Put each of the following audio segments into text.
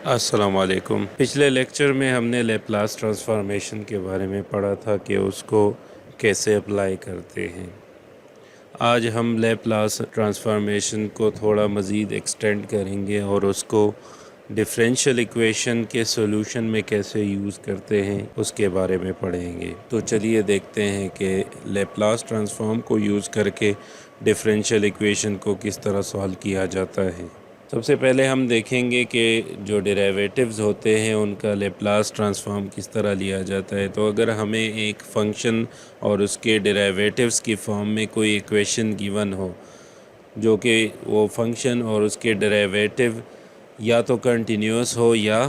अस्सलामुअलैकुम। पिछले लेक्चर में हमने लैप्लास ट्रांसफॉर्मेशन के बारे में पढ़ा था कि उसको कैसे अप्लाई करते हैं। आज हम लैप्लास ट्रांसफॉर्मेशन को थोड़ा मज़ीद एक्सटेंड करेंगे और उसको डिफरेंशियल इक्वेशन के सॉल्यूशन में कैसे यूज़ करते हैं उसके बारे में पढ़ेंगे। तो चलिए देखते हैं कि लैप्लास ट्रांसफॉर्म को यूज़ करके डिफरेंशियल इक्वेशन को किस तरह सॉल्व किया जाता है। सबसे पहले हम देखेंगे कि जो डेरिवेटिव्स होते हैं उनका लैप्लास ट्रांसफॉर्म किस तरह लिया जाता है। तो अगर हमें एक फ़ंक्शन और उसके डेरिवेटिव्स की फॉर्म में कोई इक्वेशन गिवन हो जो कि वो फंक्शन और उसके डेरिवेटिव या तो कंटिन्यूस हो या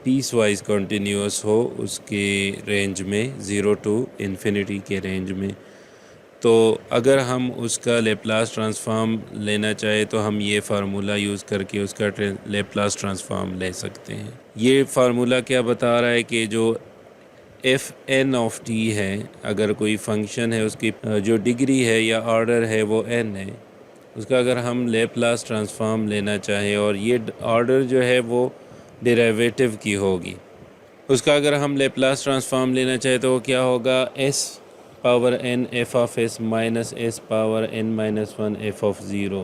पीस वाइज कंटिन्यूस हो, उसके रेंज में 0 टू इन्फिनिटी के रेंज में, तो अगर हम उसका लैप्लास ट्रांसफॉर्म लेना चाहे तो हम ये फार्मूला यूज़ करके उसका लैप्लास ट्रांसफॉर्म ले सकते हैं। ये फार्मूला क्या बता रहा है कि जो एफ एन ऑफ टी है, अगर कोई फंक्शन है उसकी जो डिग्री है या ऑर्डर है वो एन है, उसका अगर हम लैप्लास ट्रांसफॉर्म लेना चाहें और ये ऑर्डर जो है वो डेरिवेटिव की होगी, उसका अगर हम लैप्लास ट्रांसफॉर्म लेना चाहें तो वो क्या होगा, s power n f of S minus s power n minus one f of zero.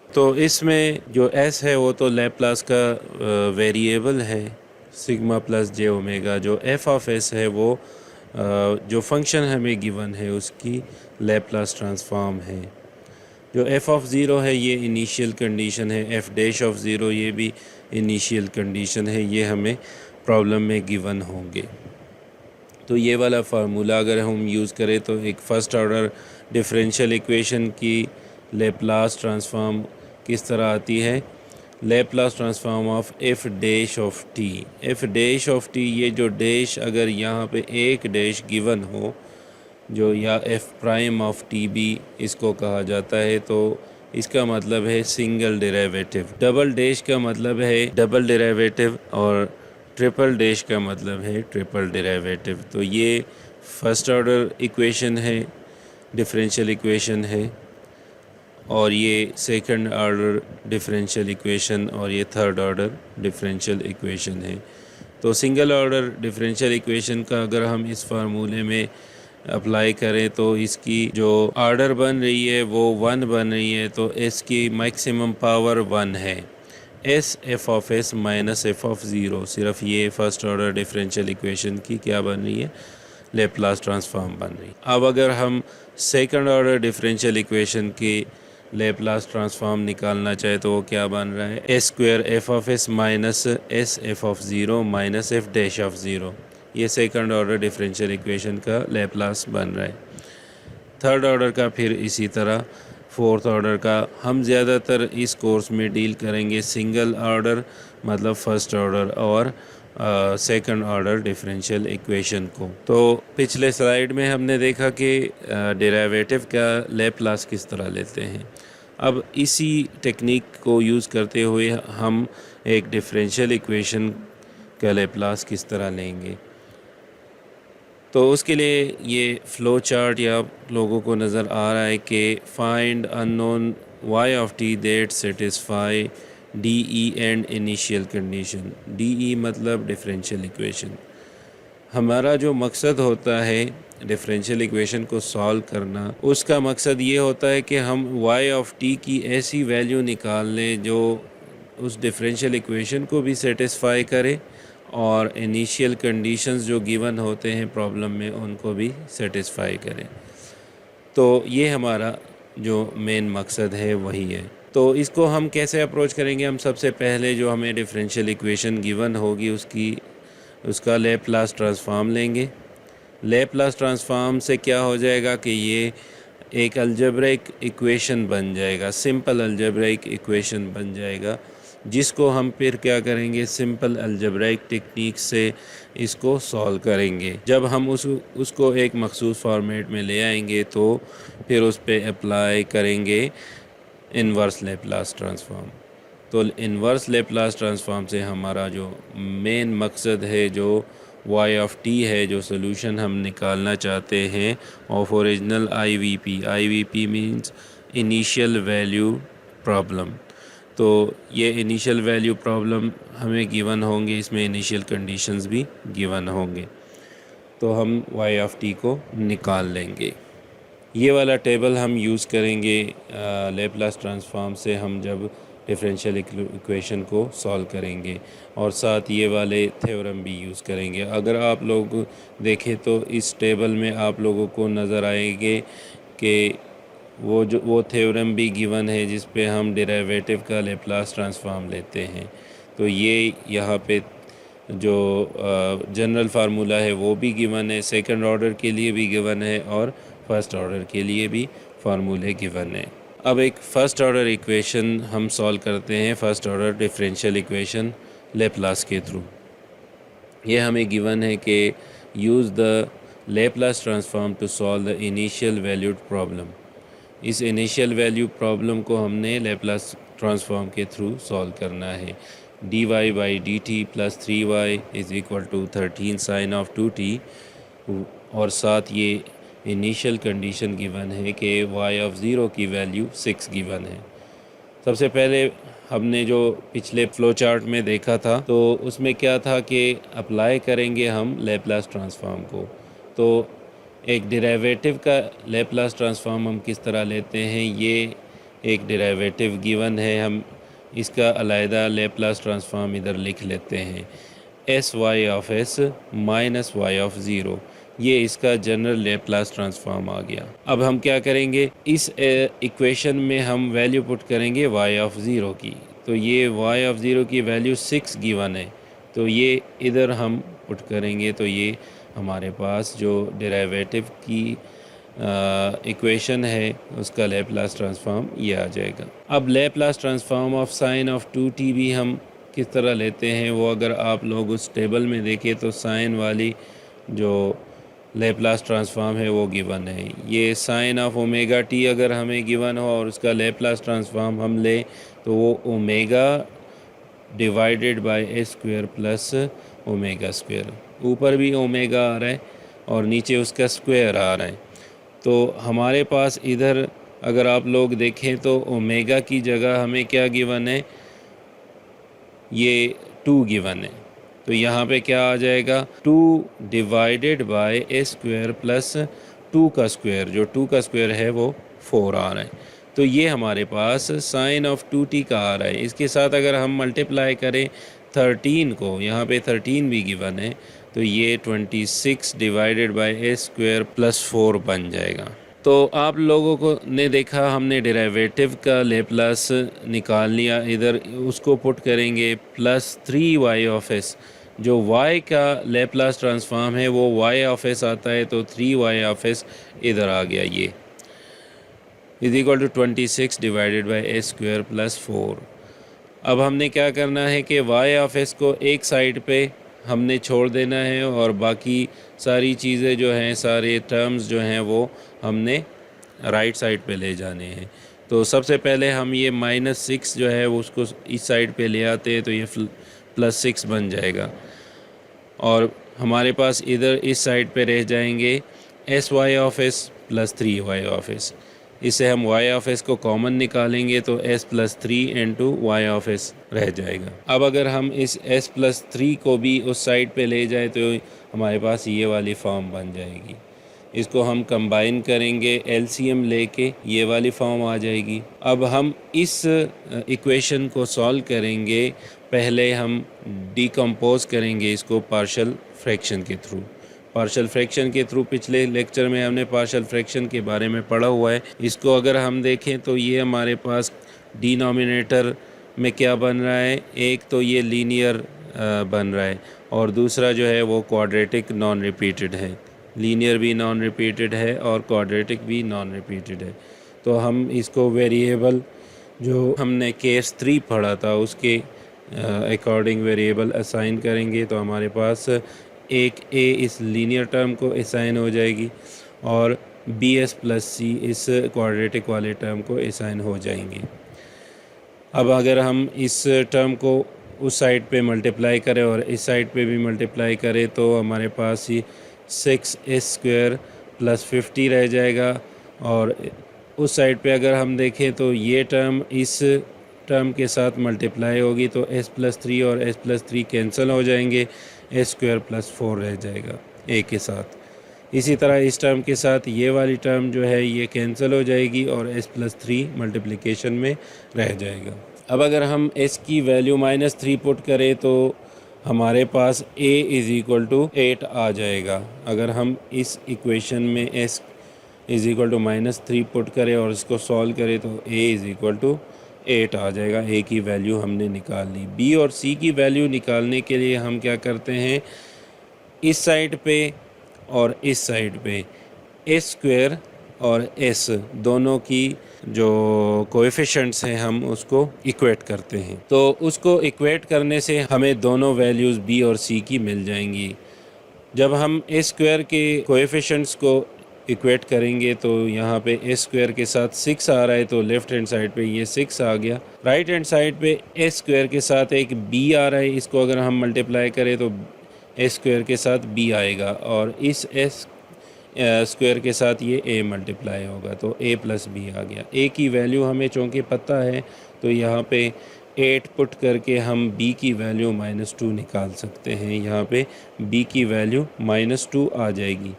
तो इसमें जो एस है वो तो लैप्लास का वेरिएबल है सिग्मा प्लस जे ओमेगा। जो एफ ऑफ एस है वो जो फंक्शन हमें गिवन है उसकी लैप्लास ट्रांसफॉर्म है। जो एफ ऑफ ज़ीरो है ये इनिशियल कंडीशन है, एफ डैश ऑफ ज़ीरो ये भी इनिशियल कंडीशन है, ये हमें प्रॉब्लम में गिवन होंगे। तो ये वाला फार्मूला अगर हम यूज़ करें तो एक फ़र्स्ट ऑर्डर डिफरेंशियल इक्वेशन की लैप्लास ट्रांसफॉर्म किस तरह आती है, Laplace transform of F dash of T. F dash of T, ये जो डैश अगर यहाँ पे एक डैश गिवन हो जो, या एफ़ प्राइम ऑफ टी भी इसको कहा जाता है, तो इसका मतलब है सिंगल डेरिवेटिव। डबल डैश का मतलब है डबल डेरिवेटिव और ट्रिपल डैश का मतलब है ट्रिपल डेरिवेटिव। तो ये फर्स्ट ऑर्डर इक्वेशन है, डिफरेंशियल इक्वेशन है, और ये सेकंड ऑर्डर डिफरेंशियल इक्वेशन, और ये थर्ड ऑर्डर डिफरेंशियल इक्वेशन है। तो सिंगल ऑर्डर डिफरेंशियल इक्वेशन का अगर हम इस फार्मूले में अप्लाई करें तो इसकी जो ऑर्डर बन रही है वो 1 बन रही है, तो इसकी मैक्सिमम पावर 1 है। S F of S minus F of zero, सिर्फ ये फर्स्ट ऑर्डर डिफरेंशियल इक्वेशन की क्या बन रही है, लैप्लास ट्रांसफॉर्म बन रही है। अब अगर हम सेकंड ऑर्डर डिफरेंशियल इक्वेशन की लैप्लास ट्रांसफॉर्म निकालना चाहे तो वो क्या बन रहा है, S square F of S minus S F of zero minus F dash of zero. ये सेकंड ऑर्डर डिफरेंशियल इक्वेशन का लैप्लास बन रहा है। थर्ड ऑर्डर का फिर इसी तरह, फोर्थ ऑर्डर का हम ज़्यादातर इस कोर्स में डील करेंगे सिंगल ऑर्डर मतलब फर्स्ट ऑर्डर और सेकंड ऑर्डर डिफरेंशियल इक्वेशन को। तो पिछले स्लाइड में हमने देखा कि डेरिवेटिव का लैप्लास किस तरह लेते हैं। अब इसी टेक्निक को यूज़ करते हुए हम एक डिफरेंशियल इक्वेशन का लैप्लास किस तरह लेंगे। तो उसके लिए ये फ़्लो चार्ट या लोगों को नज़र आ रहा है कि find unknown y of t that satisfy D E and initial condition. D E मतलब डिफरेंशियल इक्वेशन। हमारा जो मकसद होता है डिफरेंशियल इक्वेशन को सॉल्व करना, उसका मकसद ये होता है कि हम y ऑफ t की ऐसी वैल्यू निकाल लें जो उस डिफरेंशियल इक्वेशन को भी सेटिस्फाई करे और इनिशियल कंडीशंस जो गिवन होते हैं प्रॉब्लम में उनको भी सेटिस्फाई करें। तो ये हमारा जो मेन मकसद है वही है। तो इसको हम कैसे अप्रोच करेंगे, हम सबसे पहले जो हमें डिफरेंशियल इक्वेशन गिवन होगी उसका लैप्लास ट्रांसफॉर्म लेंगे। लैप्लास ट्रांसफॉर्म से क्या हो जाएगा कि ये एक अलजेब्रिक इक्वेशन बन जाएगा, सिंपल अलजेब्रिक इक्वेशन बन जाएगा, जिसको हम फिर क्या करेंगे, सिंपल अलजेब्रिक टेक्निक से इसको सॉल्व करेंगे। जब हम उसको एक मखसूस फॉर्मेट में ले आएंगे तो फिर उस पर अप्लाई करेंगे इन्वर्स लैप्लास ट्रांसफॉर्म। तो इन्वर्स लैप्लास ट्रांसफॉर्म से हमारा जो मेन मकसद है, जो y ऑफ t है, जो सोल्यूशन हम निकालना चाहते हैं of original IVP। IVP means initial value problem. तो ये इनिशियल वैल्यू प्रॉब्लम हमें गिवन होंगे, इसमें इनिशियल कंडीशंस भी गिवन होंगे, तो हम y ऑफ t को निकाल लेंगे। ये वाला टेबल हम यूज़ करेंगे लैप्लास ट्रांसफॉर्म से हम जब डिफरेंशियल इक्वेशन को सॉल्व करेंगे, और साथ ये वाले थ्योरम भी यूज़ करेंगे। अगर आप लोग देखें तो इस टेबल में आप लोगों को नज़र आएंगे कि वो थ्योरम भी गिवन है जिस पे हम डेरिवेटिव का लैप्लास ट्रांसफॉर्म लेते हैं। तो ये यहाँ पे जो जनरल फार्मूला है वो भी गिवन है, सेकंड ऑर्डर के लिए भी गिवन है और फर्स्ट ऑर्डर के लिए भी फार्मूले गिवन है। अब एक फ़र्स्ट ऑर्डर इक्वेशन हम सॉल्व करते हैं, first order differential equation Laplace के थ्रू। ये हमें गिवन है कि use the Laplace transform to solve the initial valued problem. इस इनिशियल वैल्यू प्रॉब्लम को हमने लैप्लास ट्रांसफॉर्म के थ्रू सॉल्व करना है। dy/dt + 3y = 13 sin of 2t, और साथ ये इनिशियल कंडीशन गिवन है कि y(0) की वैल्यू 6 गिवन है। सबसे पहले हमने जो पिछले फ्लो चार्ट में देखा था तो उसमें क्या था कि अप्लाई करेंगे हम लैप्लास ट्रांसफॉर्म को। तो एक डेरिवेटिव का लैप्लास ट्रांसफॉर्म हम किस तरह लेते हैं, ये एक डेरिवेटिव गिवन है, हम इसका अलहदा लैप्लास ट्रांसफॉर्म इधर लिख लेते हैं। sy(s) - y(0), ये इसका जनरल लैप्लास ट्रांसफॉर्म आ गया। अब हम क्या करेंगे, इस इक्वेशन में हम वैल्यू पुट करेंगे y(0) की। तो ये y(0) की वैल्यू 6 गिवन है, तो ये इधर हम पुट करेंगे, तो ये हमारे पास जो डेरिवेटिव की इक्वेशन है उसका लैप्लास ट्रांसफॉर्म ये आ जाएगा। अब Laplace transform of sine of 2t भी हम किस तरह लेते हैं, वो अगर आप लोग उस टेबल में देखें तो साइन वाली जो लैप्लास ट्रांसफॉर्म है वो गिवन है। ये साइन ऑफ ओमेगा टी अगर हमें गिवन हो और उसका लैप्लास ट्रांसफॉर्म हम लें तो वो omega divided by a square plus omega square, ऊपर भी ओमेगा आ रहा है और नीचे उसका स्क्वायर आ रहा है। तो हमारे पास इधर अगर आप लोग देखें तो ओमेगा की जगह हमें क्या गिवन है, ये 2 गिवन है। तो यहाँ पे क्या आ जाएगा, 2 divided by a square plus 2 का स्क्वायर, जो 2 का स्क्वायर है वो 4 आ रहा है। तो ये हमारे पास साइन ऑफ 2t का आ रहा है। इसके साथ अगर हम मल्टीप्लाई करें 13 को, यहाँ पे 13 भी गिवन है, तो ये 26 divided bye a square plus 4 बन जाएगा। तो आप लोगों को ने देखा हमने डेरिवेटिव का लैप्लास निकाल लिया, इधर उसको पुट करेंगे प्लस 3y(s), जो y का लैप्लास ट्रांसफॉर्म है वो y(s) आता है, तो 3y(s) इधर आ गया, ये = 26 divided bye a square plus 4। अब हमने क्या करना है कि y(s) को एक साइड पे हमने छोड़ देना है और बाकी सारी चीज़ें जो हैं, सारे टर्म्स जो हैं वो हमने राइट साइड पे ले जाने हैं। तो सबसे पहले हम ये -6 जो है वो उसको इस साइड पे ले आते हैं, तो ये +6 बन जाएगा, और हमारे पास इधर इस साइड पे रह जाएंगे sy(s) प्लस 3y(s). इससे हम y(s) को कॉमन निकालेंगे तो s प्लस 3 इंटू y(s) रह जाएगा। अब अगर हम इस s प्लस 3 को भी उस साइड पे ले जाए तो हमारे पास ये वाली फॉर्म बन जाएगी। इसको हम कंबाइन करेंगे, एलसीएम लेके ये वाली फॉर्म आ जाएगी। अब हम इस इक्वेशन को सॉल्व करेंगे, पहले हम डिकम्पोज करेंगे इसको पार्शियल फ्रैक्शन के थ्रू। पार्शियल फ्रैक्शन के थ्रू पिछले लेक्चर में हमने पार्शियल फ्रैक्शन के बारे में पढ़ा हुआ है। इसको अगर हम देखें तो ये हमारे पास डिनोमिनेटर में क्या बन रहा है, एक तो ये लीनियर बन रहा है और दूसरा जो है वो क्वाड्रेटिक नॉन रिपीटेड है। लीनियर भी नॉन रिपीटेड है और क्वाड्रेटिक भी नॉन रिपीटेड है। तो हम इसको वेरिएबल जो हमने केस 3 पढ़ा था उसके अकॉर्डिंग वेरिएबल असाइन करेंगे, तो हमारे पास एक a इस लीनियर टर्म को असाइन हो जाएगी और bs प्लस c इस क्वाड्रेटिक वाले टर्म को असाइन हो जाएंगे। अब अगर हम इस टर्म को उस साइड पे मल्टीप्लाई करें और इस साइड पे भी मल्टीप्लाई करें तो हमारे पास ही 6s² प्लस 50 रह जाएगा, और उस साइड पे अगर हम देखें तो ये टर्म इस टर्म के साथ मल्टीप्लाई होगी तो s+3 और s+3 कैंसिल हो जाएंगे, s²+4 रह जाएगा a के साथ। इसी तरह इस टर्म के साथ ये वाली टर्म जो है ये कैंसिल हो जाएगी और s+3 मल्टीप्लिकेशन में रह जाएगा। अब अगर हम s की वैल्यू -3 पुट करें तो हमारे पास a = 8 आ जाएगा। अगर हम इस इक्वेशन में s = -3 पुट करें और इसको सॉल्व करें तो a = 8 आ जाएगा। a की वैल्यू हमने निकाल ली। b और c की वैल्यू निकालने के लिए हम क्या करते हैं, इस साइड पे और इस साइड पे s² और s दोनों की जो कोएफिशिएंट्स हैं हम उसको इक्वेट करते हैं। तो उसको इक्वेट करने से हमें दोनों वैल्यूज़ b और c की मिल जाएंगी। जब हम s² के कोएफिशिएंट्स को इक्वेट करेंगे तो यहाँ पे s² के साथ 6 आ रहा है तो लेफ़्ट हैंड साइड पे ये 6 आ गया। राइट हैंड साइड पे s² के साथ एक b आ रहा है, इसको अगर हम मल्टीप्लाई करें तो s² के साथ b आएगा और इस s² के साथ ये a मल्टीप्लाई होगा तो a + b आ गया। a की वैल्यू हमें चूँकि पता है तो यहाँ पे 8 पुट करके हम b की वैल्यू -2 निकाल सकते हैं। यहाँ पे b की वैल्यू -2 आ जाएगी।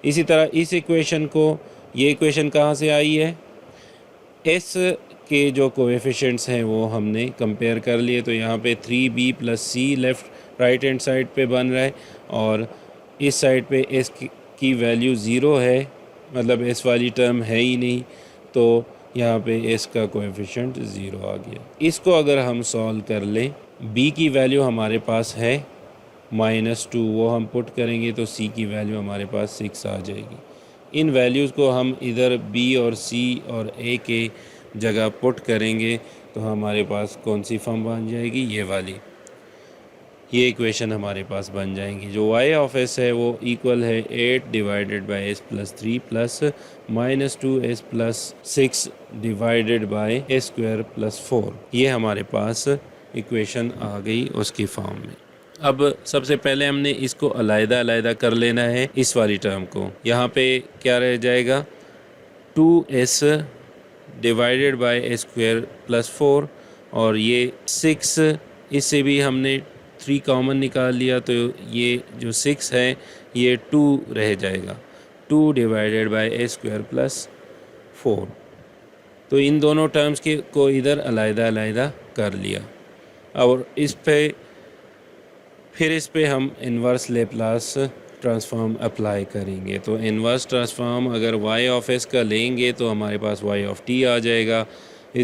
इसी तरह इस इक्वेशन को, ये इक्वेशन कहाँ से आई है, s के जो कोएफिशिएंट्स हैं वो हमने कंपेयर कर लिए तो यहाँ पे 3b + c left right hand side पे बन रहा है और इस साइड पे s की वैल्यू 0 है, मतलब s वाली टर्म है ही नहीं, तो यहाँ पे s का कोएफिशिएंट 0 आ गया। इसको अगर हम सॉल्व कर लें, b की वैल्यू हमारे पास है -2, वो हम पुट करेंगे तो c की वैल्यू हमारे पास 6 आ जाएगी। इन वैल्यूज़ को हम इधर b और c और a के जगह पुट करेंगे तो हमारे पास कौन सी फॉर्म बन जाएगी, ये वाली, ये इक्वेशन हमारे पास बन जाएंगी। जो y ऑफ s है वो इक्वल है 8 divided by s+3 plus -2s + 6 divided by s²+4। ये हमारे पास इक्वेशन आ गई उसकी फॉर्म में। अब सबसे पहले हमने इसको अलग-अलग कर लेना है इस वाली टर्म को। यहाँ पे क्या रह जाएगा, 2s डिवाइडेड बाय s²+4 और ये 6, इससे भी हमने 3 कॉमन निकाल लिया तो ये जो 6 है ये 2 रह जाएगा, 2 डिवाइडेड बाय s²+4। तो इन दोनों टर्म्स के को इधर अलग कर लिया। और इस पे हम इन्वर्स लेप्लास ट्रांसफॉर्म अप्लाई करेंगे। तो इन्वर्स ट्रांसफॉर्म अगर y ऑफ s का लेंगे तो हमारे पास y ऑफ t आ जाएगा =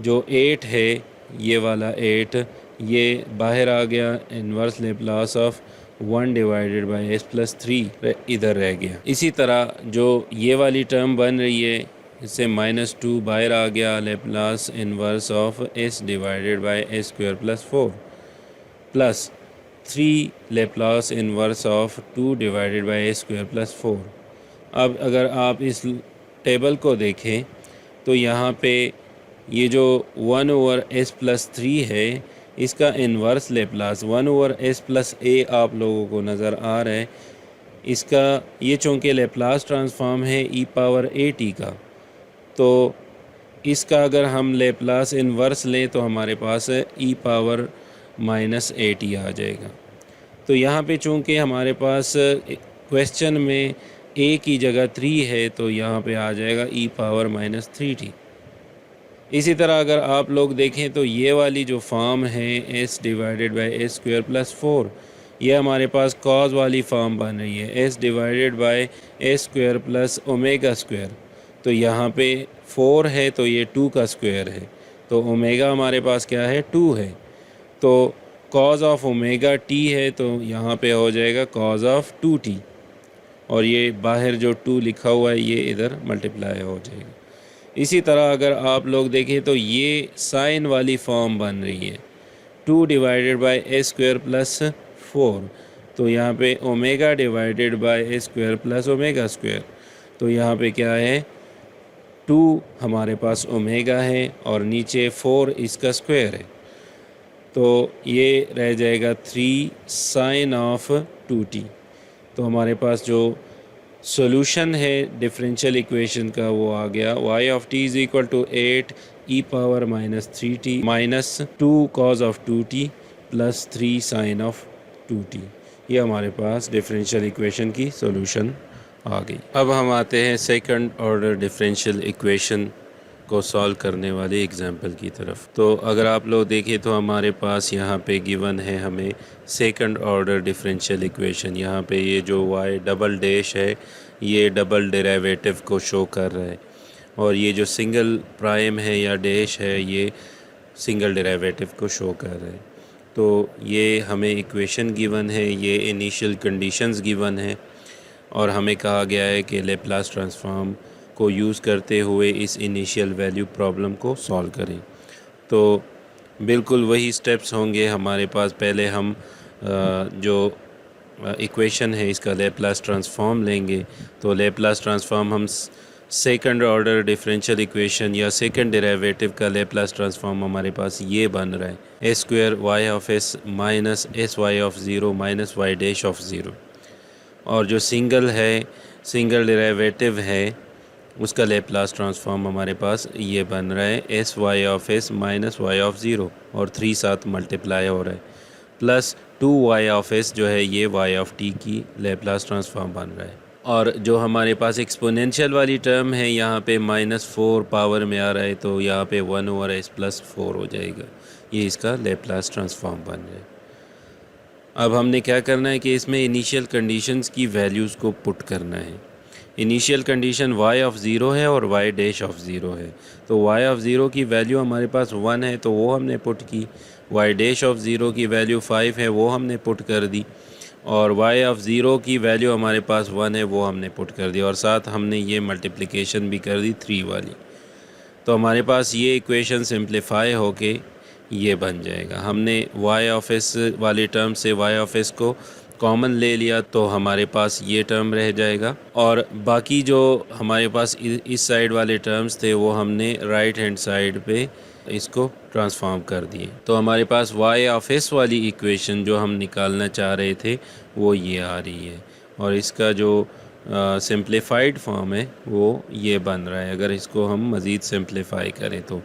जो 8 है, ये वाला 8 ये बाहर आ गया, inverse Laplace of 1 divided by s+3 इधर रह गया। इसी तरह जो ये वाली टर्म बन रही है इससे -2 बाहर आ गया, Laplace inverse of s divided by s²+4 plus 3 Laplace inverse of 2 divided by s²+4। अब अगर आप इस टेबल को देखें तो यहाँ पे ये जो 1/s+3 है इसका इन्वर्स लेप्लास 1/s+a आप लोगों को नज़र आ रहा है। इसका ये चूँकि लेप्लास ट्रांसफॉर्म है e⁻at का, तो इसका अगर हम लेप्लास इन्वर्स लें तो हमारे पास e⁻−at आ जाएगा। तो यहाँ पे चूँकि हमारे पास क्वेश्चन में a की जगह 3 है तो यहाँ पे आ जाएगा e⁻−3t। इसी तरह अगर आप लोग देखें तो ये वाली जो फॉर्म है s डिवाइडेड बाय s²+4, ये हमारे पास कॉज वाली फॉर्म बन रही है s डिवाइडेड बाय s² + तो यहाँ पे 4 है तो ये 2 का स्क्वायर है, तो ओमेगा हमारे पास क्या है, 2 है। तो कॉज ऑफ ओमेगा t है तो यहाँ पे हो जाएगा कॉज ऑफ 2t और ये बाहर जो 2 लिखा हुआ है ये इधर मल्टीप्लाई हो जाएगा। इसी तरह अगर आप लोग देखें तो ये साइन वाली फॉर्म बन रही है 2 डिवाइडेड बाय s²+4, तो यहाँ पे ओमेगा डिवाइडेड बाय s²+ω², तो यहाँ पे क्या है, 2 हमारे पास ओमेगा है और नीचे 4 इसका स्क्वायर है, तो ये रह जाएगा 3 साइन ऑफ 2t। तो हमारे पास जो सॉल्यूशन है डिफरेंशियल इक्वेशन का वो आ गया y of t is equal to 8 e power minus 3t minus 2 cos of 2t plus 3 sine of 2t। ये हमारे पास डिफरेंशियल इक्वेशन की सॉल्यूशन आ गई। अब हम आते हैं सेकंड ऑर्डर डिफरेंशियल इक्वेशन को सॉल्व करने वाले एग्जाम्पल की तरफ। तो अगर आप लोग देखें तो हमारे पास यहाँ पे गिवन है हमें सेकंड ऑर्डर डिफरेंशियल इक्वेशन। यहाँ पे ये जो y डबल डैश है ये डबल डेरिवेटिव को शो कर रहा है, और ये जो सिंगल प्राइम है या डैश है ये सिंगल डेरिवेटिव को शो कर रहा है। तो ये हमें इक्वेशन गिवन है, ये इनिशियल कंडीशंस गिवन है, और हमें कहा गया है कि लेप्लास ट्रांसफॉर्म को यूज़ करते हुए इस इनिशियल वैल्यू प्रॉब्लम को सॉल्व करें। तो बिल्कुल वही स्टेप्स होंगे हमारे पास। पहले हम जो इक्वेशन है इसका लेप्लास ट्रांसफॉर्म लेंगे। तो लेप्लास ट्रांसफॉर्म हम सेकंड ऑर्डर डिफरेंशियल इक्वेशन या सेकंड डेरिवेटिव का लेप्लास ट्रांसफॉर्म हमारे पास ये बन रहा है A square Y of S minus S Y of zero minus Y dash of zero. और जो सिंगल डेरिवेटिव है उसका लेप्लास ट्रांसफॉर्म हमारे पास ये बन रहा है s Y of S minus y of zero, और 3 साथ मल्टीप्लाई हो रहा है, प्लस 2 वाई ऑफ एस जो है ये वाई ऑफ टी की लेप्लास ट्रांसफॉर्म बन रहा है। और जो हमारे पास एक्सपोनेंशियल वाली टर्म है यहाँ पे -4 पावर में आ रहा है, तो यहाँ पे 1 ओवर एस प्लस 4 हो जाएगा। ये इसका लेप्लास ट्रांसफॉर्म बन रहा है। अब हमने क्या करना है कि इसमें इनिशियल कंडीशंस की वैल्यूज़ को पुट करना है। Initial condition y of zero है और y डैश ऑफ़ ज़ीरो है। तो y ऑफ़ ज़ीरो की वैल्यू हमारे पास 1 है तो वो हमने पुट की, y डैश ऑफ़ ज़ीरो की वैल्यू 5 है वो हमने पुट कर दी, और y ऑफ़ ज़ीरो की वैल्यू हमारे पास 1 है वो हमने पुट कर दी, और साथ हमने ये मल्टीप्लिकेशन भी कर दी 3 वाली। तो हमारे पास ये इक्वेशन सिंप्लीफाई होके ये बन जाएगा। हमने y ऑफ s वाली टर्म से y ऑफ s को कॉमन ले लिया तो हमारे पास ये टर्म रह जाएगा, और बाकी जो हमारे पास इस साइड वाले टर्म्स थे वो हमने राइट हैंड साइड पे इसको ट्रांसफॉर्म कर दिए। तो हमारे पास y ऑफ s वाली इक्वेशन जो हम निकालना चाह रहे थे वो ये आ रही है, और इसका जो सिंप्लीफाइड फॉर्म है वो ये बन रहा है। अगर इसको हम मज़ीद सिंप्लीफाई करें तो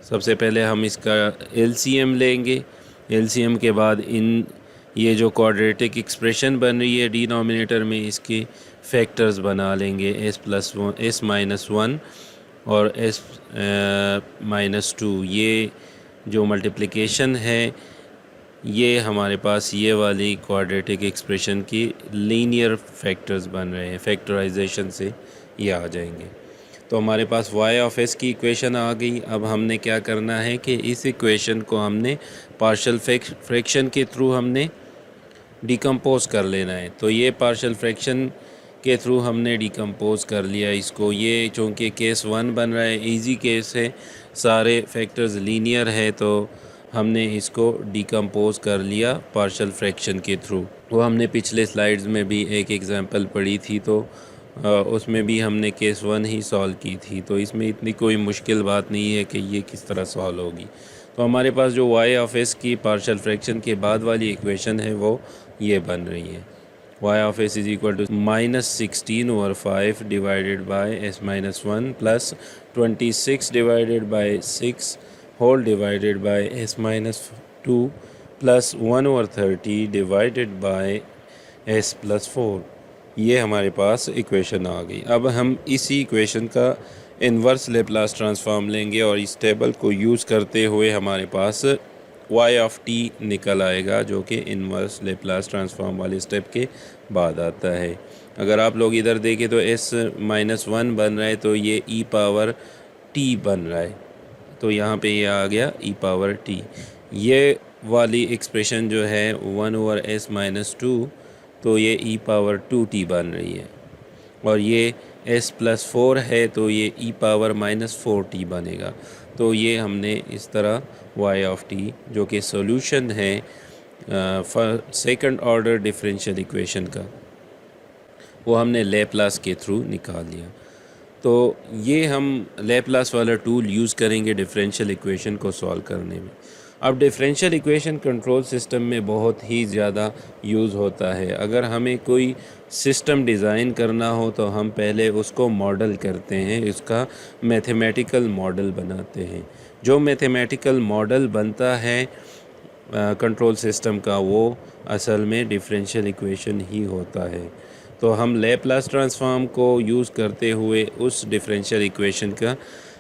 सबसे पहले हम इसका एलसीएम लेंगे। एलसीएम के बाद ये जो क्वाड्रेटिक एक्सप्रेशन बन रही है डिनोमिनेटर में इसके फैक्टर्स बना लेंगे s माइनस 1 और s माइनस 2। ये जो मल्टीप्लिकेशन है ये हमारे पास ये वाली क्वाड्रेटिक एक्सप्रेशन की लीनियर फैक्टर्स बन रहे हैं, फैक्टराइजेशन से ये आ जाएंगे। तो हमारे पास y ऑफ s की इक्वेशन आ गई। अब हमने क्या करना है कि इस इक्वेशन को हमने पार्शियल फ्रैक्शन के थ्रू हमने डिकम्पोज कर लेना है। तो ये पार्शियल फ्रैक्शन के थ्रू हमने डिकम्पोज कर लिया इसको। ये चूँकि केस 1 बन रहा है, इजी केस है, सारे फैक्टर्स लीनियर है, तो हमने इसको डिकम्पोज कर लिया पार्शियल फ्रैक्शन के थ्रू। वो हमने पिछले स्लाइड्स में भी एक एग्जांपल पढ़ी थी, तो उसमें भी हमने केस 1 ही सॉल्व की थी, तो इसमें इतनी कोई मुश्किल बात नहीं है कि ये किस तरह सॉल्व होगी। तो हमारे पास जो y ऑफ s की पार्शियल फ्रैक्शन के बाद वाली इक्वेशन है वो ये बन रही है y of s is equal to -16 over 5 divided by s minus 1 plus 26 divided by 6 whole divided by s minus 2 plus 1 over 30 divided by s plus 4। ये हमारे पास इक्वेशन आ गई। अब हम इसी इक्वेशन का इन्वर्स लेप्लास ट्रांसफॉर्म लेंगे, और इस टेबल को यूज़ करते हुए हमारे पास y ऑफ t निकल आएगा, जो कि इन्वर्स लेप्लास ट्रांसफॉर्म वाले स्टेप के बाद आता है। अगर आप लोग इधर देखें तो s माइनस 1 बन रहा है, तो ये e पावर t बन रहा है, तो यहाँ पे ये आ गया e पावर t। ये वाली एक्सप्रेशन जो है 1 ओवर s माइनस 2, तो ये e पावर 2t बन रही है, और ये s प्लस 4 है तो ये e पावर माइनस 4t बनेगा। तो ये हमने इस तरह y ऑफ t जो कि सॉल्यूशन है सेकंड ऑर्डर डिफरेंशियल इक्वेशन का, वो हमने लेप्लास के थ्रू निकाल लिया। तो ये हम लेप्लास वाला टूल यूज़ करेंगे डिफरेंशियल इक्वेशन को सॉल्व करने में। अब डिफरेंशियल इक्वेशन कंट्रोल सिस्टम में बहुत ही ज़्यादा यूज़ होता है। अगर हमें कोई सिस्टम डिज़ाइन करना हो तो हम पहले उसको मॉडल करते हैं, इसका मैथमेटिकल मॉडल बनाते हैं। जो मैथमेटिकल मॉडल बनता है कंट्रोल सिस्टम का, वो असल में डिफरेंशियल इक्वेशन ही होता है। तो हम लैप्लास ट्रांसफॉर्म को यूज़ करते हुए उस डिफरेंशियल इक्वेशन का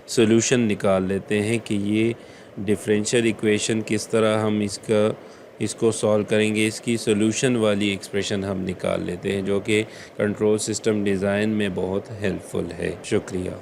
सॉल्यूशन निकाल लेते हैं कि ये डिफरेंशियल इक्वेशन किस तरह हम इसको सॉल्व करेंगे, इसकी सॉल्यूशन वाली एक्सप्रेशन हम निकाल लेते हैं, जो कि कंट्रोल सिस्टम डिज़ाइन में बहुत हेल्पफुल है। शुक्रिया।